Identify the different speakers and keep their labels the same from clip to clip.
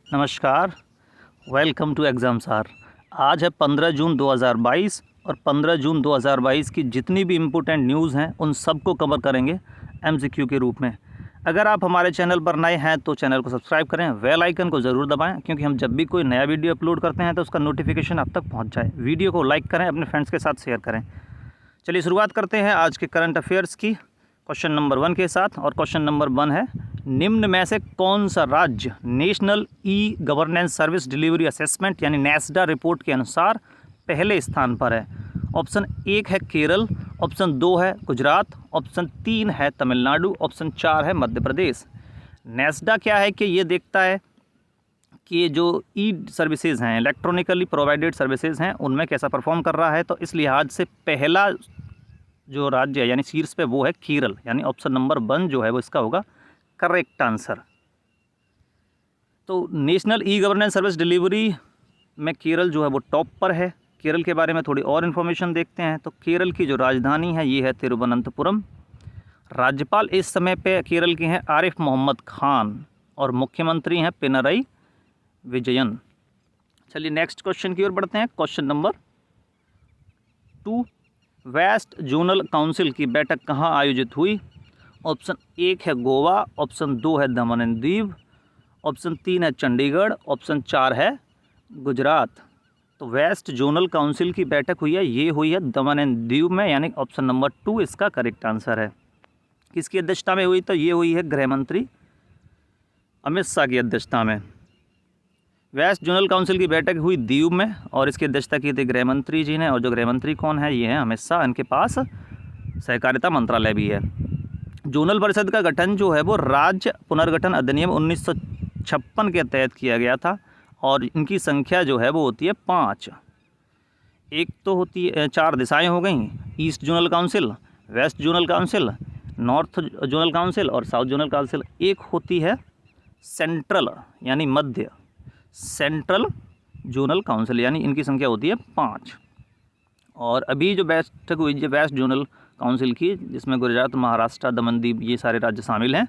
Speaker 1: नमस्कार, welcome to exam सार। आज है 15 जून 2022 और 15 जून 2022 की जितनी भी इम्पोर्टेंट न्यूज़ हैं उन सबको कवर करेंगे एमसीक्यू के रूप में। अगर आप हमारे चैनल पर नए हैं तो चैनल को सब्सक्राइब करें, बेल आइकन को ज़रूर दबाएं क्योंकि हम जब भी कोई नया वीडियो अपलोड करते हैं तो उसका नोटिफिकेशन आप तक पहुँच जाए। वीडियो को लाइक करें, अपने फ्रेंड्स के साथ शेयर करें। चलिए शुरुआत करते हैं आज के करंट अफेयर्स की क्वेश्चन नंबर 1 के साथ। और क्वेश्चन नंबर 1 है, निम्न में से कौन सा राज्य national e governance service delivery assessment यानी नेस्डा रिपोर्ट के अनुसार पहले स्थान पर है? ऑप्शन 1 है केरल, ऑप्शन 2 है गुजरात, ऑप्शन 3 है तमिलनाडु, ऑप्शन 4 है मध्य प्रदेश। नेस्डा क्या है कि ये देखता है कि ये जो ई सर्विसेज हैं, इलेक्ट्रॉनिकली प्रोवाइडेड सर्विसेज हैं, उनमें कैसा परफॉर्म कर रहा है। तो इस लिहाज से पहला जो राज्य है यानी शीर्ष पे वो है केरल, यानी ऑप्शन नंबर 1 जो है वो इसका होगा करेक्ट आंसर। तो national e governance service delivery में केरल जो है वो टॉप पर है। केरल के बारे में थोड़ी और इन्फॉर्मेशन देखते हैं। तो केरल की जो राजधानी है ये है तिरुवनंतपुरम। राज्यपाल इस समय पे केरल के हैं आरिफ मोहम्मद खान और मुख्यमंत्री हैं पिनरई विजयन। चलिए नेक्स्ट क्वेश्चन की ओर बढ़ते हैं। Question number 2, west zonal council की बैठक कहाँ आयोजित हुई? ऑप्शन 1 है गोवा, ऑप्शन 2 है दमन एंड दीव, ऑप्शन 3 है चंडीगढ़, ऑप्शन 4 है गुजरात। तो वेस्ट जोनल काउंसिल की बैठक हुई है, ये हुई है दमन एंड दीव में, यानी ऑप्शन नंबर 2 इसका करेक्ट आंसर है। किसकी अध्यक्षता में हुई? तो ये हुई है गृह मंत्री अमित शाह की अध्यक्षता में। वेस्ट जोनल काउंसिल की बैठक हुई दीव में और इसकी अध्यक्षता की थी गृह मंत्री जी ने। और जो गृह मंत्री कौन है? ये हैं अमित शाह। इनके पास सहकारिता मंत्रालय भी है। जोनल परिषद का गठन जो है वो राज्य पुनर्गठन अधिनियम 1956 के तहत किया गया था और इनकी संख्या जो है वो होती है 5। एक तो होती है 4 दिशाएं हो गई, east zonal council, west zonal council, north zonal council और साउथ जोनल काउंसिल। एक होती है सेंट्रल यानी मध्य सेंट्रल जोनल काउंसिल, यानी इनकी संख्या होती है 5। और अभी जो बैठक हुई है वेस्ट जोनल काउंसिल की, जिसमें गुजरात, महाराष्ट्र, दमन दीव ये सारे राज्य शामिल हैं,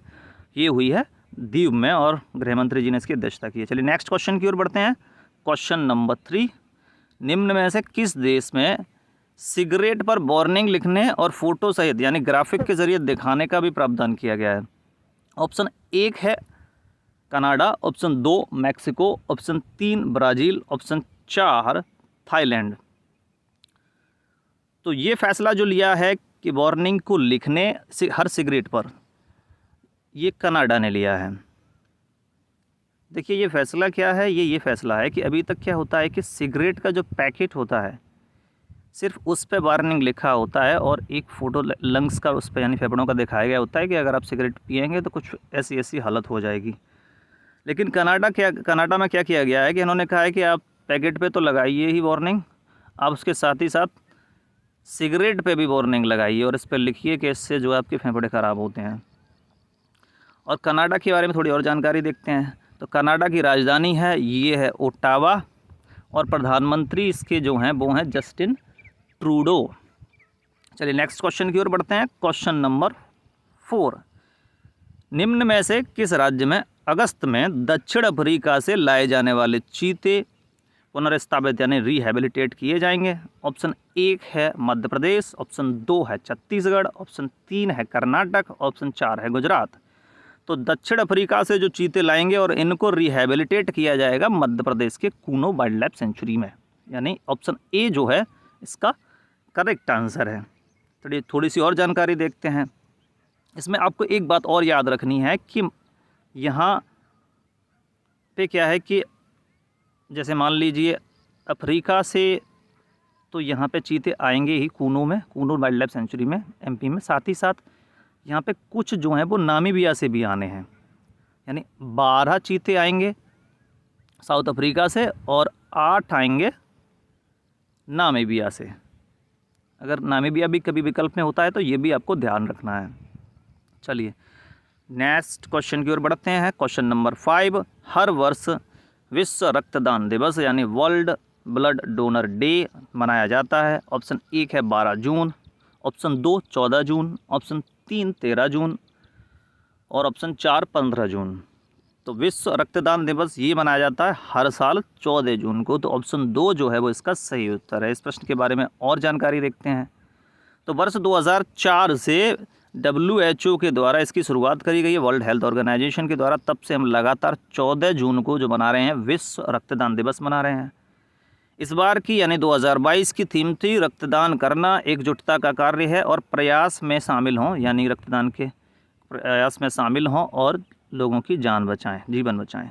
Speaker 1: ये हुई है दीव में और गृह मंत्री जी ने इसकी अध्यक्षता की है। चलिए नेक्स्ट क्वेश्चन की ओर बढ़ते हैं। क्वेश्चन नंबर 3, निम्न में से किस देश में सिगरेट पर वार्निंग लिखने और फोटो सहित यानी ग्राफिक के जरिए दिखाने का भी प्रावधान किया गया है? ऑप्शन 1 है Canada, option 2 Mexico, option 3 Brazil, option 4 Thailand. तो ये फैसला जो लिया है कि वार्निंग को लिखने से हर सिगरेट पर, ये कनाडा ने लिया है। देखिए ये फैसला क्या है? ये फैसला है कि अभी तक क्या होता है कि सिगरेट का जो पैकेट होता है सिर्फ उस पे वार्निंग लिखा होता है और एक फ़ोटो लंग्स का उस पर यानी फेफड़ों का दिखाया गया होता है कि अगर आप सिगरेट पिएंगे तो कुछ ऐसी ऐसी हालत हो जाएगी। लेकिन कनाडा में क्या किया गया है कि इन्होंने कहा है कि आप पैकेट पे तो लगाइए ही वार्निंग, आप उसके साथ ही साथ सिगरेट पे भी वार्निंग लगाइए और इस पर लिखिए कि इससे जो आपके फेफड़े ख़राब होते हैं। और कनाडा के बारे में थोड़ी और जानकारी देखते हैं। तो कनाडा की राजधानी है ये है ओटावा और प्रधानमंत्री इसके जो हैं वो हैं जस्टिन ट्रूडो। चलिए नेक्स्ट क्वेश्चन की ओर बढ़ते हैं। क्वेश्चन नंबर 4, निम्न में से किस राज्य में अगस्त में दक्षिण अफ्रीका से लाए जाने वाले चीते पुनर्स्थापित यानी रिहेबिलिटेट किए जाएंगे? ऑप्शन 1 है मध्य प्रदेश, ऑप्शन 2 है छत्तीसगढ़, ऑप्शन 3 है कर्नाटक, ऑप्शन 4 है गुजरात। तो दक्षिण अफ्रीका से जो चीते लाएंगे और इनको रिहेबिलिटेट किया जाएगा मध्य प्रदेश के कूनो वाइल्ड लाइफ सेंचुरी में, यानी ऑप्शन ए जो है इसका करेक्ट आंसर है। थोड़ी सी और जानकारी देखते हैं। इसमें आपको एक बात और याद रखनी है कि यहाँ पे क्या है कि जैसे मान लीजिए अफ्रीका से तो यहाँ पे चीते आएंगे ही कूनो वाइल्ड लाइफ सेंचुरी में एमपी में। साथ ही साथ यहाँ पे कुछ जो हैं वो नामीबिया से भी आने हैं, यानी 12 चीते आएंगे साउथ अफ्रीका से और 8 आएंगे नामीबिया से। अगर नामीबिया भी कभी विकल्प में होता है तो ये भी आपको ध्यान रखना है। चलिए नेक्स्ट क्वेश्चन की ओर बढ़ते हैं। क्वेश्चन नंबर 5, हर वर्ष विश्व रक्तदान दिवस यानी वर्ल्ड ब्लड डोनर डे मनाया जाता है? ऑप्शन 1 है 12 जून, ऑप्शन 2 14 जून, ऑप्शन 3 13 जून और ऑप्शन 4 15 जून। तो विश्व रक्तदान दिवस ये मनाया जाता है हर साल 14 जून को। तो ऑप्शन 2 जो है वो इसका सही उत्तर है। इस प्रश्न के बारे में और जानकारी देखते हैं। तो वर्ष 2004 से WHO के द्वारा इसकी शुरुआत करी गई है, वर्ल्ड हेल्थ ऑर्गेनाइजेशन के द्वारा। तब से हम लगातार 14 जून को जो मना रहे हैं विश्व रक्तदान दिवस मना रहे हैं। इस बार की यानी 2022 की थीम थी रक्तदान करना एकजुटता का कार्य है और प्रयास में शामिल हों, यानी रक्तदान के प्रयास में शामिल हों और लोगों की जान बचाएं, जीवन बचाएं।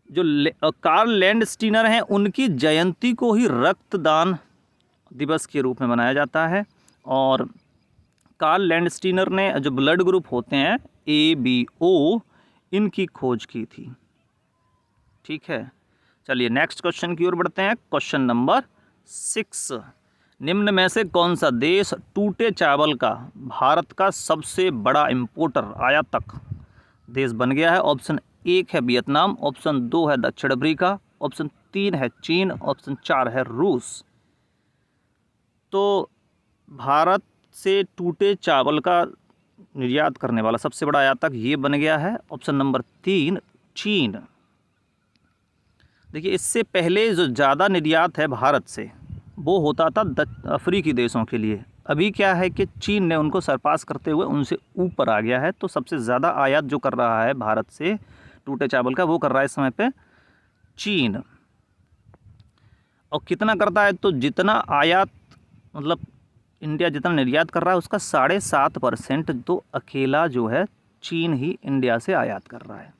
Speaker 1: जो कार्ल लैंडस्टीनर हैं उनकी जयंती को ही रक्तदान दिवस के रूप में मनाया जाता है। और कार्ल लैंडस्टीनर ने जो ब्लड ग्रुप होते हैं ABO इनकी खोज की थी। ठीक है, चलिए नेक्स्ट क्वेश्चन की ओर बढ़ते हैं। क्वेश्चन नंबर 6, निम्न में से कौन सा देश टूटे चावल का भारत का सबसे बड़ा इंपोर्टर आयातक देश बन गया है? ऑप्शन 1 है वियतनाम, ऑप्शन 2 है दक्षिण अफ्रीका, ऑप्शन 3 है चीन, ऑप्शन 4 है रूस। तो भारत से टूटे चावल का निर्यात करने वाला सबसे बड़ा आयातक ये बन गया है ऑप्शन नंबर 3 चीन। देखिए, इससे पहले जो ज़्यादा निर्यात है भारत से वो होता था अफ्रीकी देशों के लिए। अभी क्या है कि चीन ने उनको सरपास करते हुए उनसे ऊपर आ गया है। तो सबसे ज़्यादा आयात जो कर रहा है भारत से टूटे चावल का वो कर रहा है इस समय पे चीन। और कितना करता है? तो जितना आयात मतलब इंडिया जितना निर्यात कर रहा है उसका 7.5% तो अकेला जो है चीन ही इंडिया से आयात कर रहा है।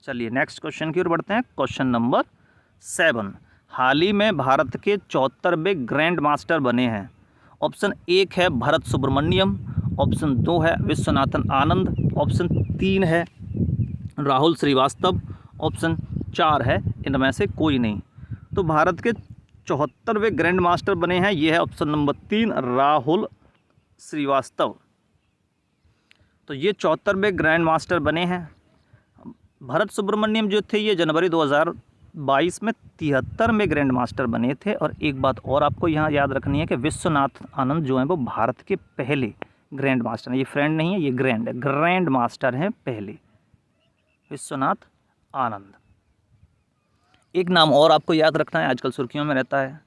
Speaker 1: चलिए नेक्स्ट क्वेश्चन की ओर बढ़ते हैं। क्वेश्चन नंबर 7, हाल ही में भारत के 74वें ग्रैंड मास्टर बने हैं। ऑप्शन 1 है भरत सुब्रमण्यम, ऑप्शन 2 है विश्वनाथन आनंद, ऑप्शन 3 है राहुल श्रीवास्तव, ऑप्शन 4 है इनमें से कोई नहीं। तो भारत के 74वें ग्रैंड मास्टर बने हैं, ये है ऑप्शन नंबर 3 राहुल श्रीवास्तव। तो ये 74वें ग्रैंड मास्टर बने हैं। भरत सुब्रमण्यम जो थे ये जनवरी 2022 में 73वें ग्रैंड मास्टर बने थे। और एक बात और आपको यहाँ याद रखनी है कि विश्वनाथ आनंद जो हैं वो भारत के पहले ग्रैंड मास्टर हैं। ये फ्रेंड नहीं है, ये ग्रैंड मास्टर हैं पहले, विश्वनाथ आनंद। एक नाम और आपको याद रखना है, आजकल सुर्खियों में रहता है,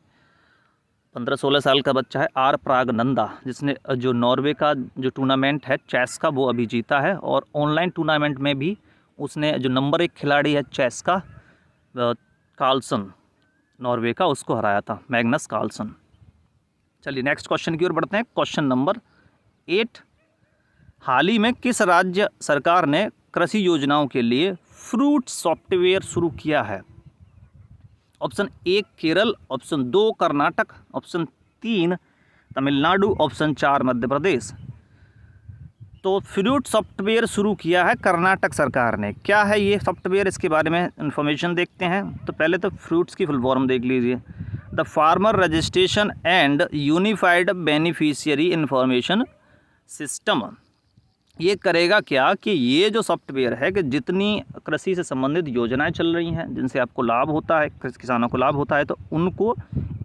Speaker 1: 15-16 साल का बच्चा है आर प्रागनंदा, जिसने जो नॉर्वे का जो टूर्नामेंट है चेस का वो अभी जीता है। और ऑनलाइन टूर्नामेंट में भी उसने जो नंबर 1 खिलाड़ी है चेस का कार्लसन नॉर्वे का, उसको हराया था, मैग्नस कार्लसन। चलिए नेक्स्ट क्वेश्चन की ओर बढ़ते हैं। क्वेश्चन नंबर 8, हाल ही में किस राज्य सरकार ने कृषि योजनाओं के लिए फ्रूट सॉफ्टवेयर शुरू किया है? Option 1 Kerala, option 2 Karnataka, option 3 Tamil Nadu, option 4 Madhya Pradesh. तो फ्रूट सॉफ्टवेयर शुरू किया है कर्नाटक सरकार ने। क्या है ये सॉफ्टवेयर, इसके बारे में इन्फॉर्मेशन देखते हैं। तो पहले तो फ्रूट्स की फुल फॉर्म देख लीजिए, the farmer registration and unified beneficiary information system. ये करेगा क्या कि ये जो सॉफ्टवेयर है कि जितनी कृषि से संबंधित योजनाएं चल रही हैं जिनसे आपको लाभ होता है, किसानों को लाभ होता है, तो उनको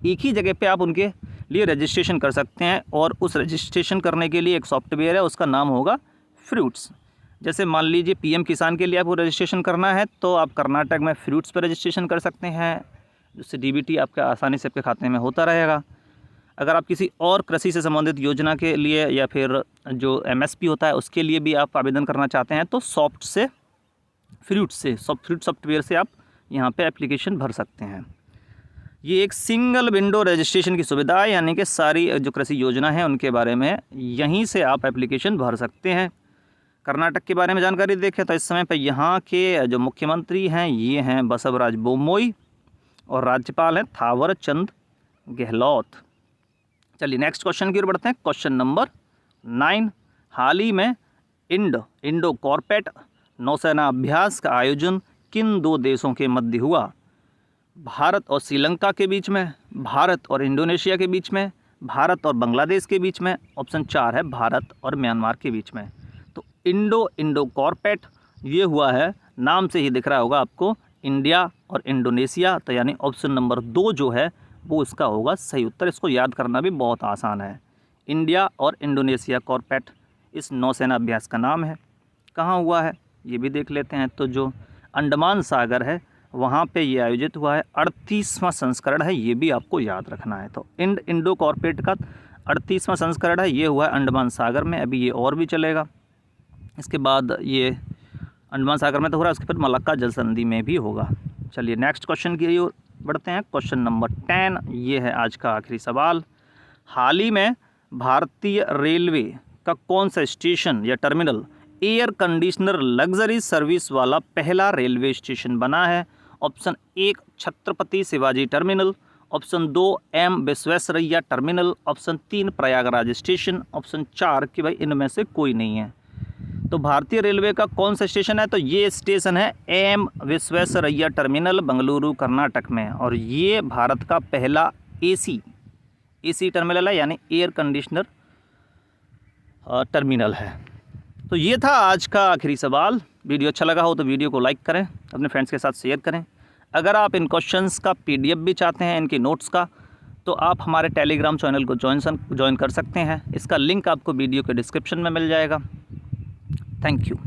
Speaker 1: एक ही जगह पे आप उनके लिए रजिस्ट्रेशन कर सकते हैं। और उस रजिस्ट्रेशन करने के लिए एक सॉफ्टवेयर है, उसका नाम होगा फ्रूट्स। जैसे मान लीजिए PM किसान के लिए आपको रजिस्ट्रेशन करना है तो आप कर्नाटक में फ्रूट्स पर रजिस्ट्रेशन कर सकते हैं, जिससे DBT आपका आसानी से आपके खाते में होता रहेगा। अगर आप किसी और कृषि से संबंधित योजना के लिए या फिर जो MSP होता है उसके लिए भी आप आवेदन करना चाहते हैं तो फ्रूट सॉफ्टवेयर से आप यहाँ पे एप्लीकेशन भर सकते हैं। ये एक सिंगल विंडो रजिस्ट्रेशन की सुविधा है, यानी कि सारी जो कृषि योजना है उनके बारे में यहीं से आप एप्लीकेशन भर सकते हैं। कर्नाटक के बारे में जानकारी देखें तो इस समय पर यहाँ के जो मुख्यमंत्री हैं ये हैं बसवराज बोम्मई और राज्यपाल हैं थावर चंद गहलोत। चलिए नेक्स्ट क्वेश्चन की ओर बढ़ते हैं। क्वेश्चन नंबर 9, हाल ही में इंडो कॉर्पेट नौसेना अभ्यास का आयोजन किन 2 देशों के मध्य हुआ? भारत और श्रीलंका के बीच में, भारत और इंडोनेशिया के बीच में, भारत और बांग्लादेश के बीच में, ऑप्शन 4 है भारत और म्यांमार के बीच में। तो इंडो कॉर्पेट ये हुआ है, नाम से ही दिख रहा होगा आपको, इंडिया और इंडोनेशिया। तो यानी ऑप्शन नंबर 2 जो है वो इसका होगा सही उत्तर। इसको याद करना भी बहुत आसान है। इंडिया और इंडोनेशिया कॉर्पेट इस नौसेना अभ्यास का नाम है। कहाँ हुआ है ये भी देख लेते हैं। तो जो अंडमान सागर है वहाँ पे ये आयोजित हुआ है, 38वां संस्करण है, ये भी आपको याद रखना है। तो इंडो कॉर्पोरेट का 38वां संस्करण है, ये हुआ है अंडमान सागर में। अभी ये और भी चलेगा। इसके बाद ये अंडमान सागर में तो हो रहा है, उसके बाद मलक्का जल संधि में भी होगा। चलिए नेक्स्ट क्वेश्चन की ओर बढ़ते हैं। क्वेश्चन नंबर 10, ये है आज का आखिरी सवाल। हाल ही में भारतीय रेलवे का कौन सा स्टेशन या terminal air conditioner luxury service वाला पहला रेलवे स्टेशन बना है? Option 1 Chhatrapati Shivaji terminal, option 2 M Visvesvaraya terminal, option 3 Prayagraj station, option 4 कि भाई इनमें से कोई नहीं है। तो भारतीय रेलवे का कौन सा स्टेशन है? तो ये स्टेशन है एम विश्वेश्वरैया टर्मिनल, बेंगलुरु कर्नाटक में। और ये भारत का पहला एसी टर्मिनल है, यानी एयर कंडीशनर टर्मिनल है। तो ये था आज का आखिरी सवाल। वीडियो अच्छा लगा हो तो वीडियो को लाइक करें, अपने फ्रेंड्स के साथ शेयर करें। अगर आप इन क्वेश्चंस का PDF भी चाहते हैं, इनके नोट्स का, तो आप हमारे टेलीग्राम चैनल को ज्वाइन कर सकते हैं। इसका लिंक आपको वीडियो के डिस्क्रिप्शन में मिल जाएगा। Thank you.